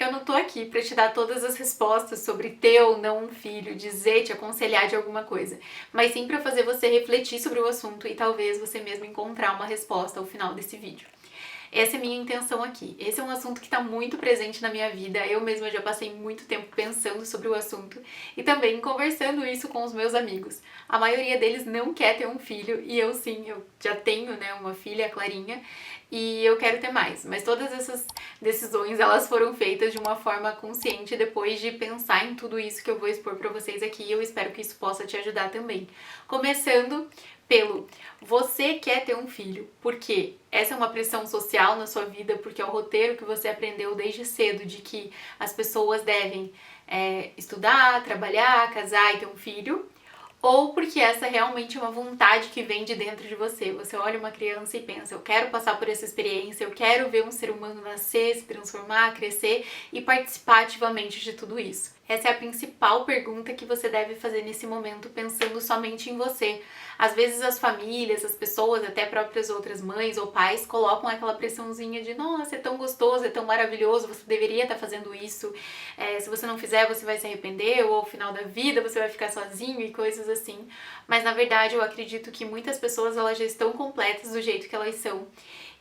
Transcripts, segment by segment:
Eu não tô aqui pra te dar todas as respostas sobre ter ou não um filho, dizer, te aconselhar de alguma coisa, mas sim pra fazer você refletir sobre o assunto e talvez você mesmo encontrar uma resposta ao final desse vídeo. Essa é a minha intenção aqui. Esse é um assunto que está muito presente na minha vida. Eu mesma já passei muito tempo pensando sobre o assunto e também conversando isso com os meus amigos. A maioria deles não quer ter um filho e eu sim, eu já tenho, né, uma filha, a Clarinha, e eu quero ter mais. Mas todas essas decisões, elas foram feitas de uma forma consciente depois de pensar em tudo isso que eu vou expor para vocês aqui e eu espero que isso possa te ajudar também. Começando pelo você quer ter um filho, porque essa é uma pressão social na sua vida, porque é o roteiro que você aprendeu desde cedo de que as pessoas devem estudar, trabalhar, casar e ter um filho, ou porque essa realmente é uma vontade que vem de dentro de você. Você olha uma criança e pensa, eu quero passar por essa experiência, eu quero ver um ser humano nascer, se transformar, crescer e participar ativamente de tudo isso. Essa é a principal pergunta que você deve fazer nesse momento, pensando somente em você. Às vezes as famílias, as pessoas, até próprias outras mães ou pais, colocam aquela pressãozinha de nossa, é tão gostoso, é tão maravilhoso, você deveria estar fazendo isso, se você não fizer você vai se arrepender, ou ao final da vida você vai ficar sozinho e coisas assim. Mas na verdade eu acredito que muitas pessoas elas já estão completas do jeito que elas são.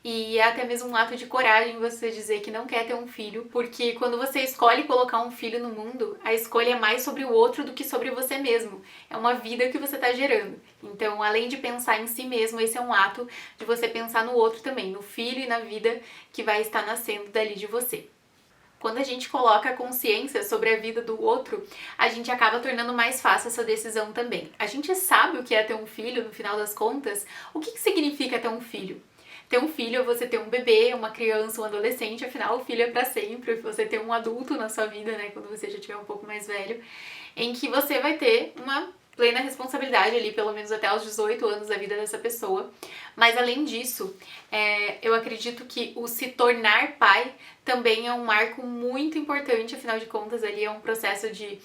E é até mesmo um ato de coragem você dizer que não quer ter um filho, porque quando você escolhe colocar um filho no mundo, a escolha é mais sobre o outro do que sobre você mesmo. É uma vida que você está gerando. Então, além de pensar em si mesmo, esse é um ato de você pensar no outro também, no filho e na vida que vai estar nascendo dali de você. Quando a gente coloca a consciência sobre a vida do outro, a gente acaba tornando mais fácil essa decisão também. A gente sabe o que é ter um filho, no final das contas. O que significa ter um filho? Ter um filho é você ter um bebê, uma criança, um adolescente, afinal o filho é pra sempre, você ter um adulto na sua vida, né, quando você já tiver um pouco mais velho, em que você vai ter uma plena responsabilidade ali, pelo menos até os 18 anos da vida dessa pessoa. Mas além disso, eu acredito que o se tornar pai também é um marco muito importante, afinal de contas ali é um processo de...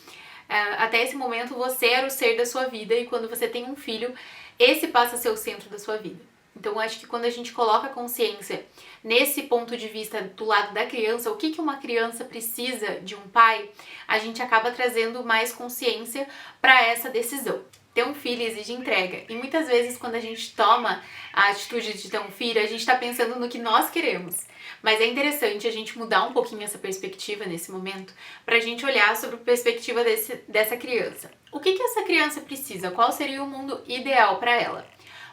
até esse momento você era o ser da sua vida e quando você tem um filho, esse passa a ser o centro da sua vida. Então, eu acho que quando a gente coloca a consciência nesse ponto de vista do lado da criança, o que uma criança precisa de um pai, a gente acaba trazendo mais consciência para essa decisão. Ter um filho exige entrega. E muitas vezes, quando a gente toma a atitude de ter um filho, a gente está pensando no que nós queremos. Mas é interessante a gente mudar um pouquinho essa perspectiva nesse momento, para a gente olhar sobre a perspectiva dessa criança. O que essa criança precisa? Qual seria o mundo ideal para ela?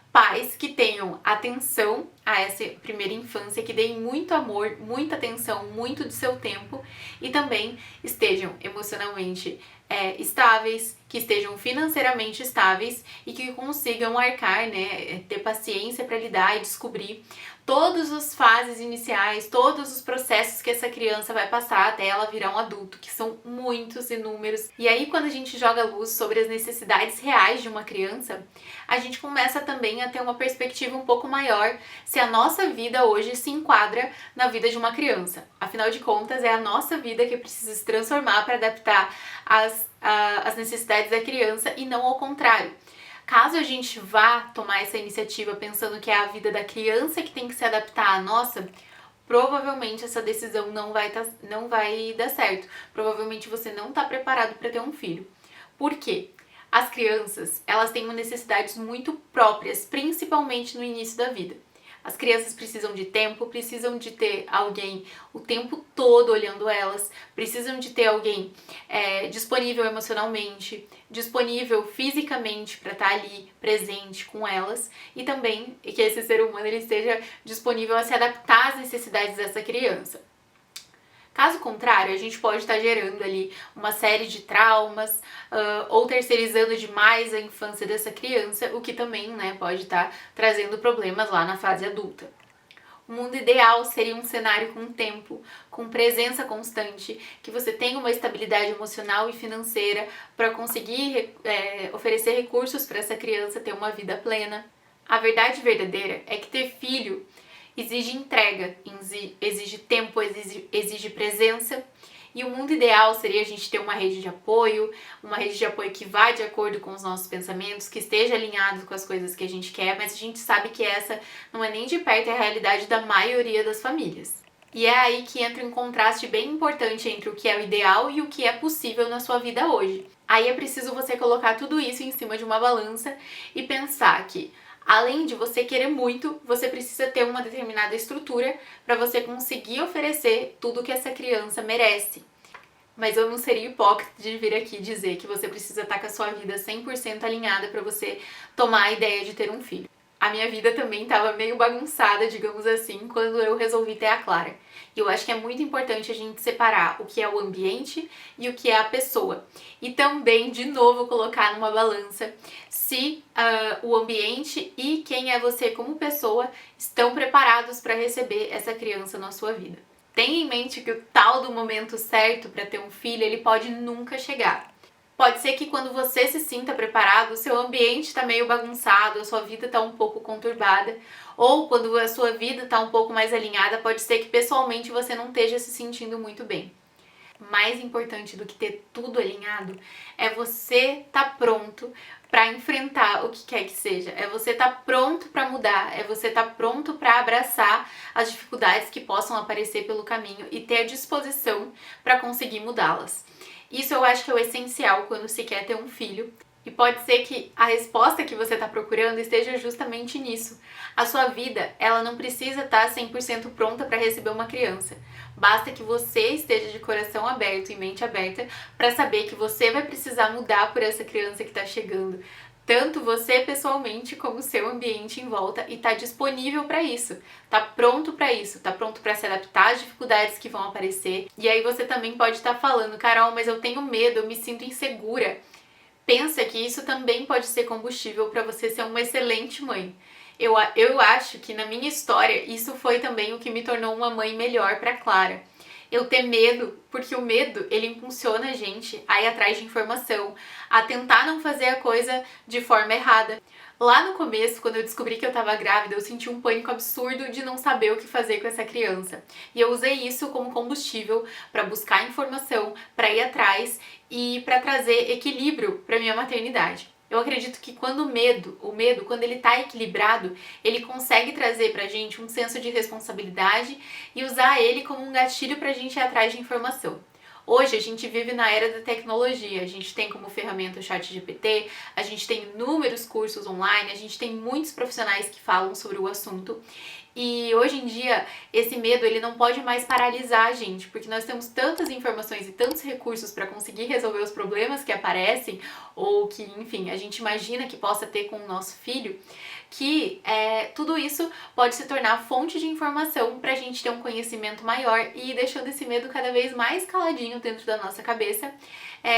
Pais que tenham atenção a essa primeira infância, que deem muito amor, muita atenção, muito do seu tempo e também estejam emocionalmente estáveis, que estejam financeiramente estáveis e que consigam arcar, né, ter paciência para lidar e descobrir todas as fases iniciais, todos os processos que essa criança vai passar até ela virar um adulto, que são muitos, inúmeros. E aí, quando a gente joga luz sobre as necessidades reais de uma criança, a gente começa também a ter uma perspectiva um pouco maior se a nossa vida hoje se enquadra na vida de uma criança. Afinal de contas, é a nossa vida que precisa se transformar para adaptar as necessidades da criança e não ao contrário. Caso a gente vá tomar essa iniciativa pensando que é a vida da criança que tem que se adaptar à nossa, provavelmente essa decisão não vai dar certo. Provavelmente você não está preparado para ter um filho. Por quê? As crianças, elas têm necessidades muito próprias, principalmente no início da vida. As crianças precisam de tempo, precisam de ter alguém o tempo todo olhando elas, precisam de ter alguém disponível emocionalmente, disponível fisicamente para estar ali presente com elas e também que esse ser humano ele esteja disponível a se adaptar às necessidades dessa criança. Caso contrário, a gente pode estar gerando ali uma série de traumas ou terceirizando demais a infância dessa criança, o que também, né, pode estar trazendo problemas lá na fase adulta. O mundo ideal seria um cenário com tempo, com presença constante, que você tenha uma estabilidade emocional e financeira para conseguir oferecer recursos para essa criança ter uma vida plena. A verdade verdadeira é que ter filho exige entrega, exige tempo, exige presença. E o mundo ideal seria a gente ter uma rede de apoio que vá de acordo com os nossos pensamentos, que esteja alinhado com as coisas que a gente quer, mas a gente sabe que essa não é nem de perto a realidade da maioria das famílias. E é aí que entra um contraste bem importante entre o que é o ideal e o que é possível na sua vida hoje. Aí é preciso você colocar tudo isso em cima de uma balança e pensar que, além de você querer muito, você precisa ter uma determinada estrutura para você conseguir oferecer tudo que essa criança merece. Mas eu não seria hipócrita de vir aqui dizer que você precisa estar com a sua vida 100% alinhada para você tomar a ideia de ter um filho. A minha vida também estava meio bagunçada, digamos assim, quando eu resolvi ter a Clara. E eu acho que é muito importante a gente separar o que é o ambiente e o que é a pessoa. E também, de novo, colocar numa balança se o ambiente e quem é você como pessoa estão preparados para receber essa criança na sua vida. Tenha em mente que o tal do momento certo para ter um filho, ele pode nunca chegar. Pode ser que quando você se sinta preparado, o seu ambiente está meio bagunçado, a sua vida está um pouco conturbada, ou quando a sua vida está um pouco mais alinhada, pode ser que pessoalmente você não esteja se sentindo muito bem. Mais importante do que ter tudo alinhado é você estar pronto para enfrentar o que quer que seja, é você estar pronto para mudar, é você estar pronto para abraçar as dificuldades que possam aparecer pelo caminho e ter a disposição para conseguir mudá-las. Isso eu acho que é o essencial quando se quer ter um filho. E pode ser que a resposta que você está procurando esteja justamente nisso. A sua vida, ela não precisa estar 100% pronta para receber uma criança. Basta que você esteja de coração aberto e mente aberta para saber que você vai precisar mudar por essa criança que está chegando. Tanto você pessoalmente como o seu ambiente em volta, e tá disponível para isso, tá pronto para isso, tá pronto para se adaptar às dificuldades que vão aparecer. E aí você também pode estar falando, Carol, mas eu tenho medo, eu me sinto insegura. Pensa que isso também pode ser combustível para você ser uma excelente mãe. Eu acho que na minha história isso foi também o que me tornou uma mãe melhor para Clara. Eu ter medo, porque o medo, ele impulsiona a gente a ir atrás de informação, a tentar não fazer a coisa de forma errada. Lá no começo, quando eu descobri que eu estava grávida, eu senti um pânico absurdo de não saber o que fazer com essa criança. E eu usei isso como combustível para buscar informação, para ir atrás e para trazer equilíbrio para minha maternidade. Eu acredito que quando o medo, quando ele está equilibrado, ele consegue trazer pra gente um senso de responsabilidade e usar ele como um gatilho pra gente ir atrás de informação. Hoje a gente vive na era da tecnologia, a gente tem como ferramenta o ChatGPT, a gente tem inúmeros cursos online, a gente tem muitos profissionais que falam sobre o assunto. E hoje em dia, esse medo ele não pode mais paralisar a gente, porque nós temos tantas informações e tantos recursos para conseguir resolver os problemas que aparecem, ou que, enfim, a gente imagina que possa ter com o nosso filho, que tudo isso pode se tornar fonte de informação para a gente ter um conhecimento maior e ir deixando esse medo cada vez mais caladinho dentro da nossa cabeça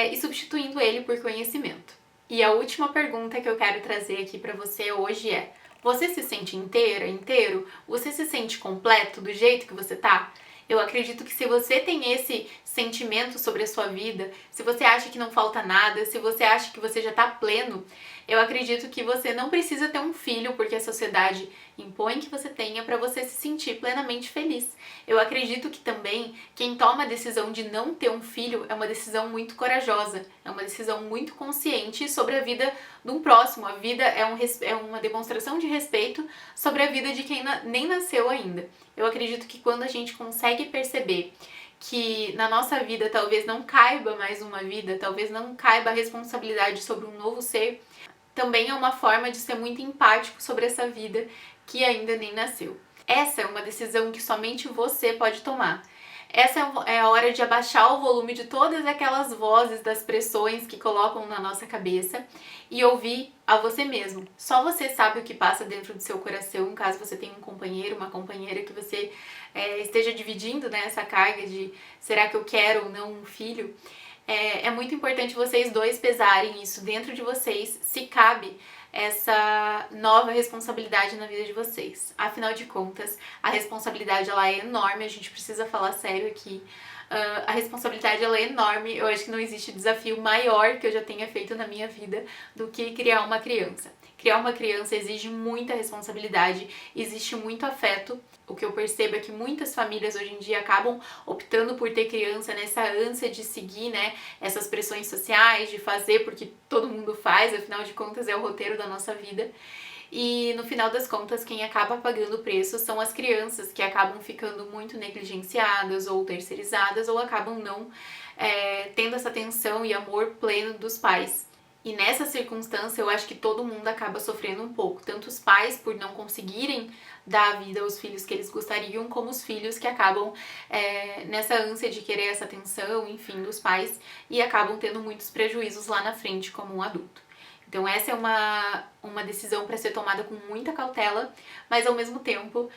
e substituindo ele por conhecimento. E a última pergunta que eu quero trazer aqui para você hoje é: você se sente inteira, inteiro? Você se sente completo do jeito que você tá? Eu acredito que se você tem esse sentimento sobre a sua vida, se você acha que não falta nada, se você acha que você já tá pleno, eu acredito que você não precisa ter um filho porque a sociedade impõe que você tenha para você se sentir plenamente feliz. Eu acredito que também quem toma a decisão de não ter um filho é uma decisão muito corajosa, é uma decisão muito consciente sobre a vida de um próximo. A vida é uma demonstração de respeito sobre a vida de quem nem nasceu ainda. Eu acredito que quando a gente consegue perceber que na nossa vida talvez não caiba mais uma vida, talvez não caiba a responsabilidade sobre um novo ser, também é uma forma de ser muito empático sobre essa vida que ainda nem nasceu. Essa é uma decisão que somente você pode tomar. Essa é a hora de abaixar o volume de todas aquelas vozes das pressões que colocam na nossa cabeça e ouvir a você mesmo. Só você sabe o que passa dentro do seu coração, caso você tenha um companheiro, uma companheira que você esteja dividindo, né, essa carga de será que eu quero ou não um filho. É muito importante vocês dois pesarem isso dentro de vocês, se cabe essa nova responsabilidade na vida de vocês. Afinal de contas, a responsabilidade ela é enorme, a gente precisa falar sério aqui. A responsabilidade ela é enorme, eu acho que não existe desafio maior que eu já tenha feito na minha vida do que criar uma criança. Criar uma criança exige muita responsabilidade, existe muito afeto. O que eu percebo é que muitas famílias hoje em dia acabam optando por ter criança nessa ânsia de seguir, né, essas pressões sociais, de fazer porque todo mundo faz, afinal de contas é o roteiro da nossa vida. e no final das contas quem acaba pagando o preço são as crianças, que acabam ficando muito negligenciadas ou terceirizadas ou acabam não tendo essa atenção e amor pleno dos pais. E nessa circunstância eu acho que todo mundo acaba sofrendo um pouco, tanto os pais por não conseguirem dar a vida aos filhos que eles gostariam, como os filhos que acabam nessa ânsia de querer essa atenção, enfim, dos pais, e acabam tendo muitos prejuízos lá na frente como um adulto. Então essa é uma decisão para ser tomada com muita cautela, mas ao mesmo tempo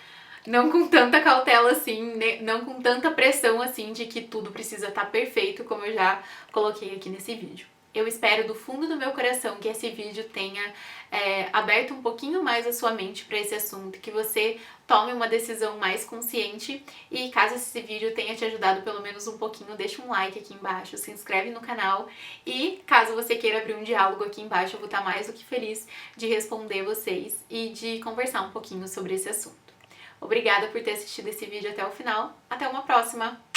não com tanta cautela assim, não com tanta pressão assim de que tudo precisa estar perfeito, como eu já coloquei aqui nesse vídeo. Eu espero do fundo do meu coração que esse vídeo tenha aberto um pouquinho mais a sua mente para esse assunto, que você tome uma decisão mais consciente, e caso esse vídeo tenha te ajudado pelo menos um pouquinho, deixa um like aqui embaixo, se inscreve no canal, e caso você queira abrir um diálogo aqui embaixo, eu vou estar mais do que feliz de responder vocês e de conversar um pouquinho sobre esse assunto. Obrigada por ter assistido esse vídeo até o final, até uma próxima!